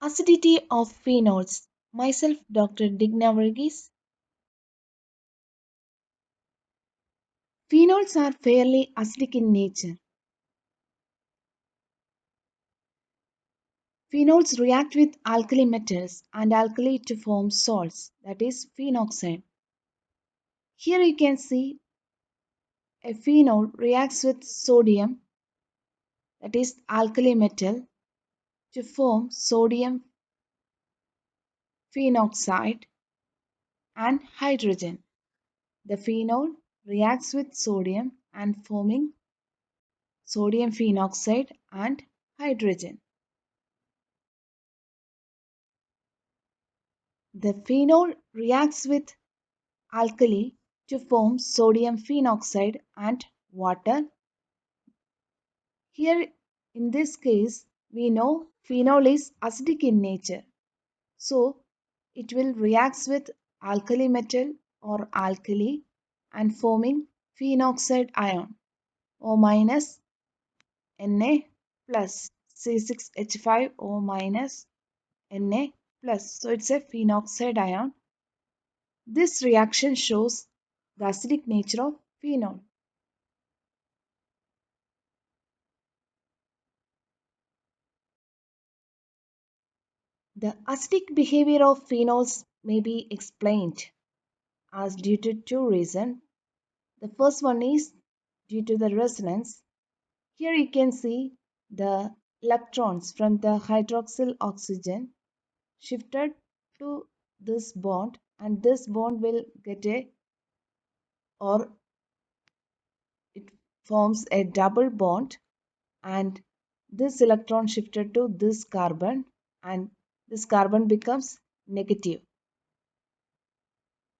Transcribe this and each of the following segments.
Acidity of phenols. Myself, Dr. Digna Verghese. Phenols are fairly acidic in nature. Phenols react with alkali metals and alkali to form salts, that is, phenoxide. Here you can see a phenol reacts with sodium, that is, alkali metal, to form sodium phenoxide and hydrogen. The phenol reacts with sodium and forming sodium phenoxide and hydrogen. The phenol reacts with alkali to form sodium phenoxide and water. Here in this case, we know phenol is acidic in nature. So it will react with alkali metal or alkali and forming phenoxide ion O minus Na plus C6H5O minus Na plus. So it's a phenoxide ion. This reaction shows the acidic nature of phenol. The acidic behavior of phenols may be explained as due to two reasons. The first one is due to the resonance. Here you can see the electrons from the hydroxyl oxygen shifted to this bond, and this bond will get a, or it forms a double bond, and this electron shifted to this carbon, and this carbon becomes negative.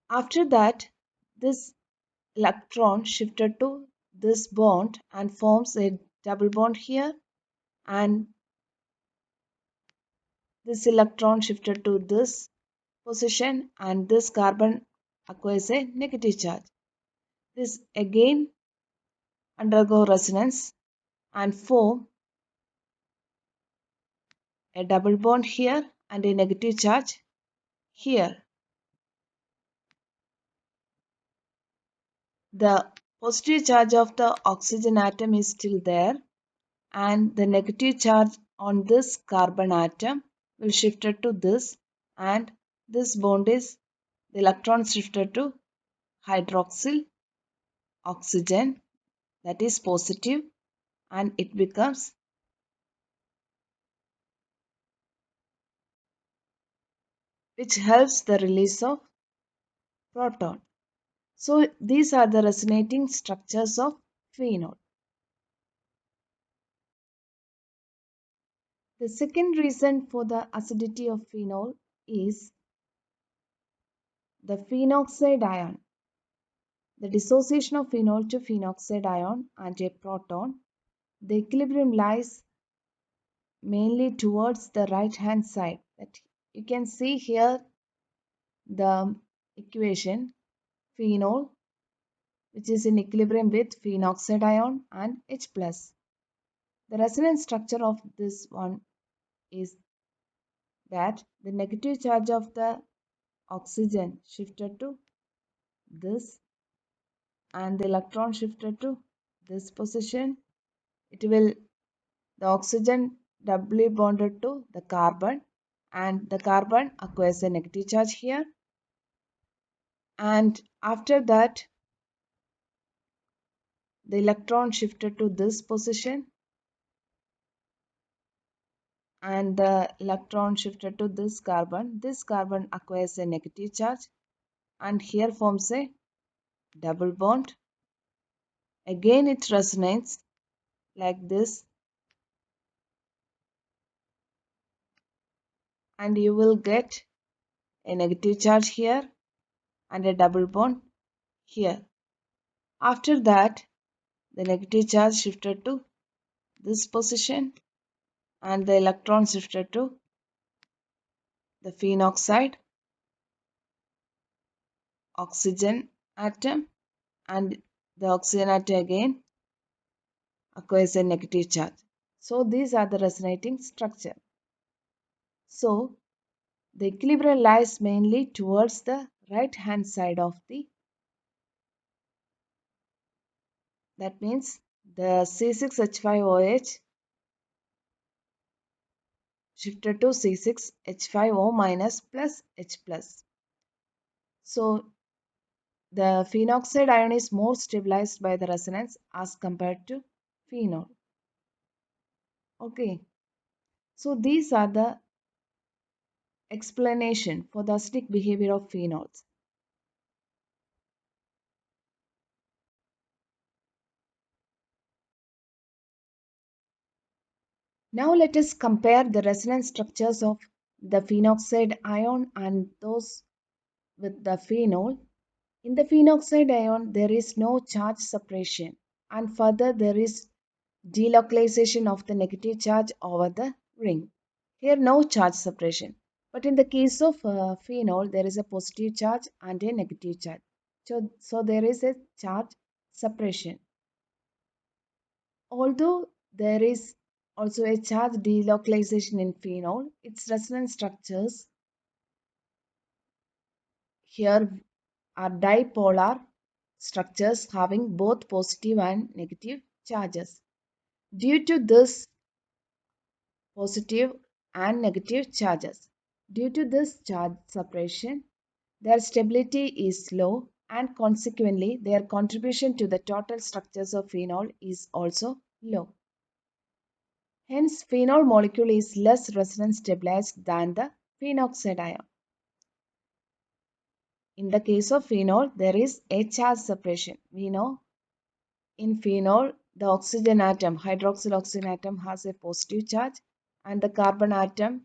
After that, this electron shifted to this bond and forms a double bond here, and this electron shifted to this position, and this carbon acquires a negative charge. This again undergo resonance and form a double bond here and a negative charge here. The positive charge of the oxygen atom is still there, and the negative charge on this carbon atom will shifted to this, and this bond is the electron shifted to hydroxyl oxygen, that is positive, and it becomes, which helps the release of proton. So these are the resonating structures of phenol. The second reason for the acidity of phenol is the phenoxide ion. The dissociation of phenol to phenoxide ion and a proton. The equilibrium lies mainly towards the right hand side. That you can see here the equation phenol, which is in equilibrium with phenoxide ion and H plus. The resonance structure of this one is that the negative charge of the oxygen shifted to this, and the electron shifted to this position. It will, the oxygen doubly bonded to the carbon, and the carbon acquires a negative charge here, and after that the electron shifted to this position, and the electron shifted to this carbon acquires a negative charge, and here forms a double bond. Again it resonates like this, and you will get a negative charge here and a double bond here. After that, the negative charge shifted to this position, and the electron shifted to the phenoxide oxygen atom, and the oxygen atom again acquires a negative charge. So these are the resonating structure. So the equilibrium lies mainly towards the right hand side of the, that means the C6H5OH shifted to C6H5O minus plus H plus. So the phenoxide ion is more stabilized by the resonance as compared to phenol. Okay, so these are the explanation for the acidic behavior of phenols. Now let us compare the resonance structures of the phenoxide ion and those with the phenol. In the phenoxide ion, there is no charge separation, and further there is delocalization of the negative charge over the ring. Here, no charge separation. But in the case of phenol, there is a positive charge and a negative charge. So there is a charge separation. Although there is also a charge delocalization in phenol, its resonance structures here are dipolar structures having both positive and negative charges. Due to this positive and negative charges, due to this charge separation, their stability is low and consequently their contribution to the total structures of phenol is also low. Hence, phenol molecule is less resonance stabilized than the phenoxide ion. In the case of phenol, there is a charge separation. We know in phenol, the oxygen atom, hydroxyl oxygen atom has a positive charge and the carbon atom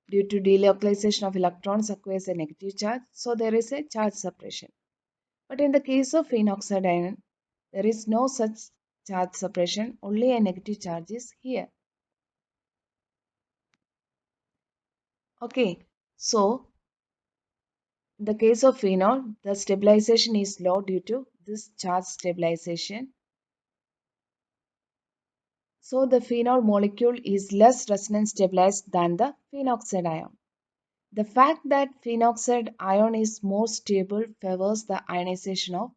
due to delocalization of electrons acquires a negative charge. So there is a charge separation. But in the case of phenoxide ion, there is no such charge separation, only a negative charge is here. Okay, so in the case of phenol, the stabilization is low due to this charge stabilization. So the phenol molecule is less resonance stabilized than the phenoxide ion. The fact that phenoxide ion is more stable favors the ionization of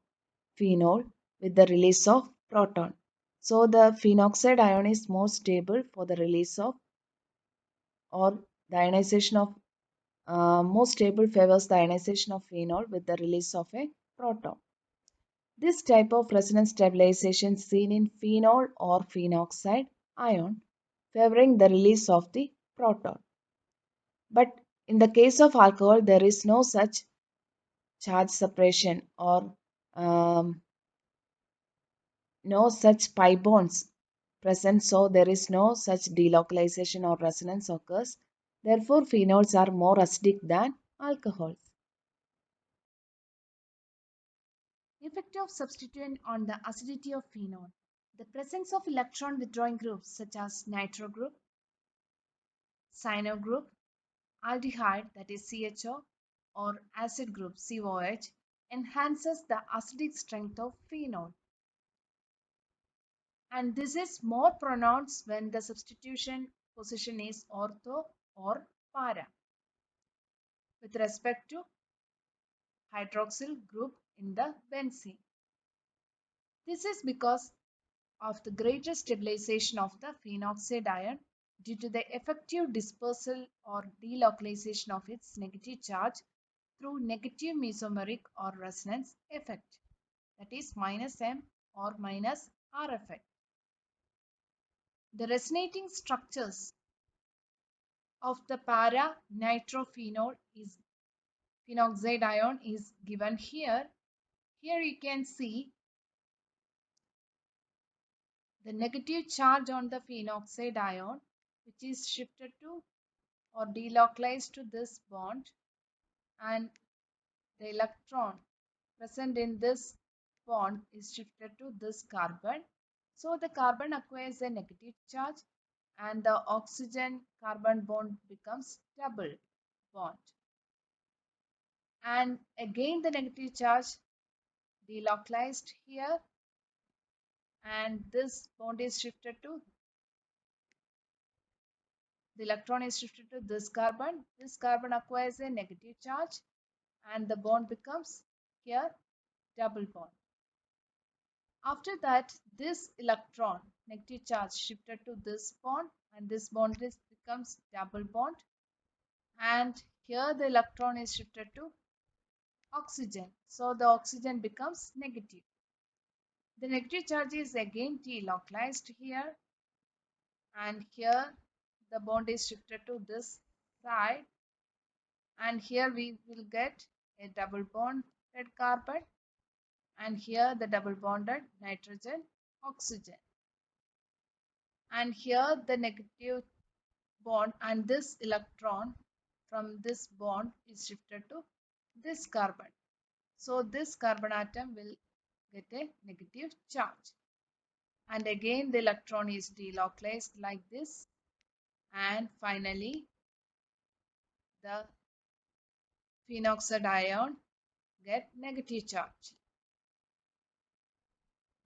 phenol with the release of proton. So the phenoxide ion is more stable for the release of, or the ionization of, more stable favors the ionization of phenol with the release of a proton. This type of resonance stabilization seen in phenol or phenoxide ion favoring the release of the proton. But in the case of alcohol, there is no such charge separation or no such pi bonds present, so there is no such delocalization or resonance occurs. Therefore, phenols are more acidic than alcohols. Effect of substituent on the acidity of phenol. The presence of electron withdrawing groups such as nitro group, cyano group, aldehyde that is CHO or acid group COH enhances the acidic strength of phenol. And this is more pronounced when the substitution position is ortho or para with respect to hydroxyl group in the benzene. This is because of the greater stabilization of the phenoxide ion due to the effective dispersal or delocalization of its negative charge through negative mesomeric or resonance effect, that is minus M or minus R effect. The resonating structures of the para nitrophenol is phenoxide ion is given here. Here you can see the negative charge on the phenoxide ion, which is shifted to or delocalized to this bond, and the electron present in this bond is shifted to this carbon. So the carbon acquires a negative charge and the oxygen carbon bond becomes double bond. And again the negative charge delocalized here and this bond is shifted to the electron is shifted to this carbon. This carbon acquires a negative charge and the bond becomes here double bond. After that, this electron, negative charge shifted to this bond and this bond becomes double bond. And here the electron is shifted to oxygen. So the oxygen becomes negative. The negative charge is again delocalized here and here the bond is shifted to this side and here we will get a double bonded carbon and here the double bonded nitrogen oxygen and here the negative bond and this electron from this bond is shifted to this carbon. So this carbon atom will get a negative charge and again the electron is delocalized like this and finally the phenoxide ion get negative charge.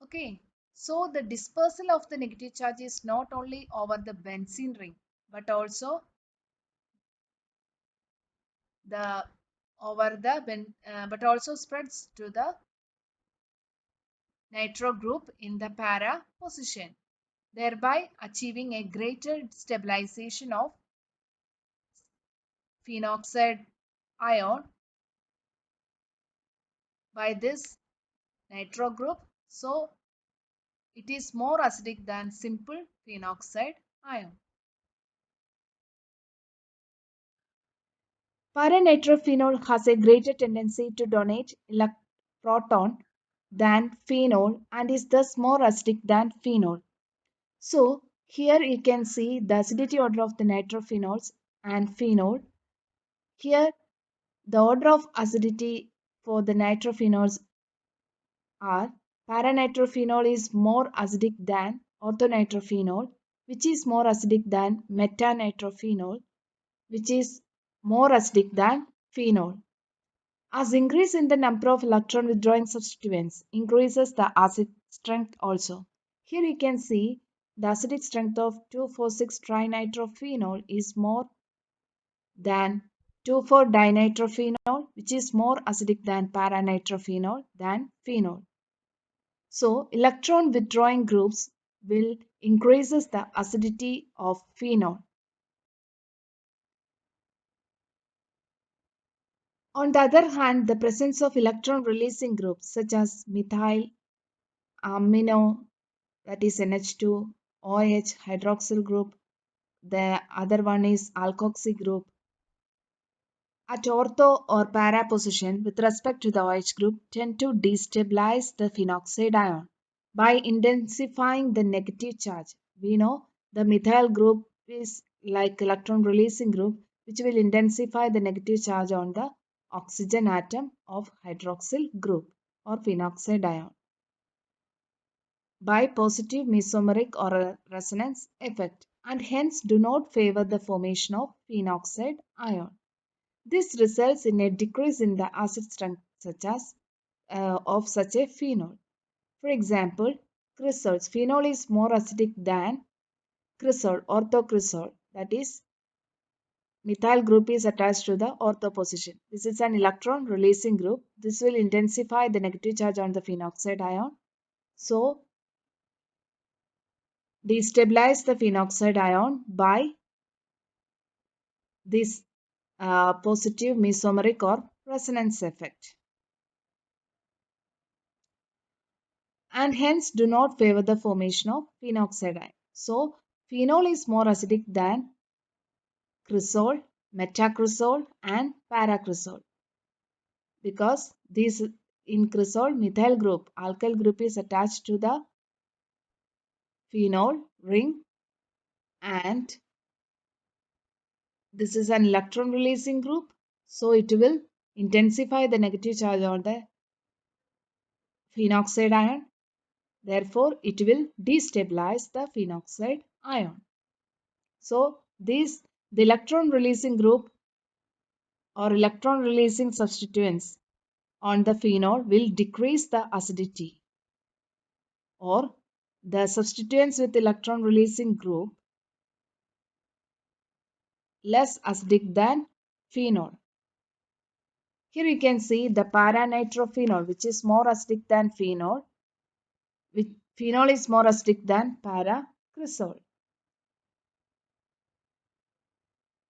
Okay, so the dispersal of the negative charge is not only over the benzene ring but also the but also spreads to the nitro group in the para position, thereby achieving a greater stabilization of phenoxide ion by this nitro group. So it is more acidic than simple phenoxide ion. Paranitrophenol has a greater tendency to donate proton than phenol and is thus more acidic than phenol. So here you can see the acidity order of the nitrophenols and phenol. Here the order of acidity for the nitrophenols are paranitrophenol is more acidic than orthonitrophenol, which is more acidic than metanitrophenol, which is more acidic than phenol. As increase in the number of electron withdrawing substituents increases the acid strength also. Here you can see the acidic strength of 2,4,6 trinitrophenol is more than 2,4-dinitrophenol, which is more acidic than paranitrophenol than phenol. So electron withdrawing groups will increases the acidity of phenol. On the other hand, the presence of electron releasing groups such as methyl, amino, that is NH2, OH, hydroxyl group, the other one is alkoxy group, at ortho or para position with respect to the OH group tend to destabilize the phenoxide ion by intensifying the negative charge. We know the methyl group is like electron releasing group which will intensify the negative charge on the oxygen atom of hydroxyl group or phenoxide ion by positive mesomeric or resonance effect and hence do not favor the formation of phenoxide ion. This results in a decrease in the acid strength such as of such a phenol. For example, crysols. Phenol is more acidic than cresol, orthocresol. That is, methyl group is attached to the ortho position. This is an electron releasing group. This will intensify the negative charge on the phenoxide ion. So, destabilize the phenoxide ion by this positive mesomeric or resonance effect. And hence do not favor the formation of phenoxide ion. So, phenol is more acidic than cresol, metacresol and paracresol because this in cresol methyl group, alkyl group is attached to the phenol ring and this is an electron releasing group. So, it will intensify the negative charge on the phenoxide ion. Therefore, it will destabilize the phenoxide ion. So, the electron releasing group or electron releasing substituents on the phenol will decrease the acidity or the substituents with electron releasing group less acidic than phenol. Here you can see the para-nitrophenol, which is more acidic than phenol. Which phenol is more acidic than para-cresol.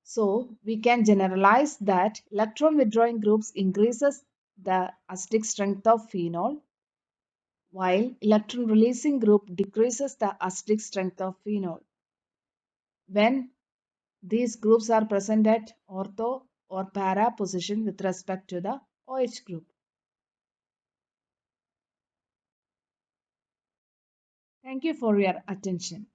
So we can generalize that electron withdrawing groups increases the acidic strength of phenol, while electron releasing group decreases the acidic strength of phenol when these groups are present at ortho or para position with respect to the OH group. Thank you for your attention.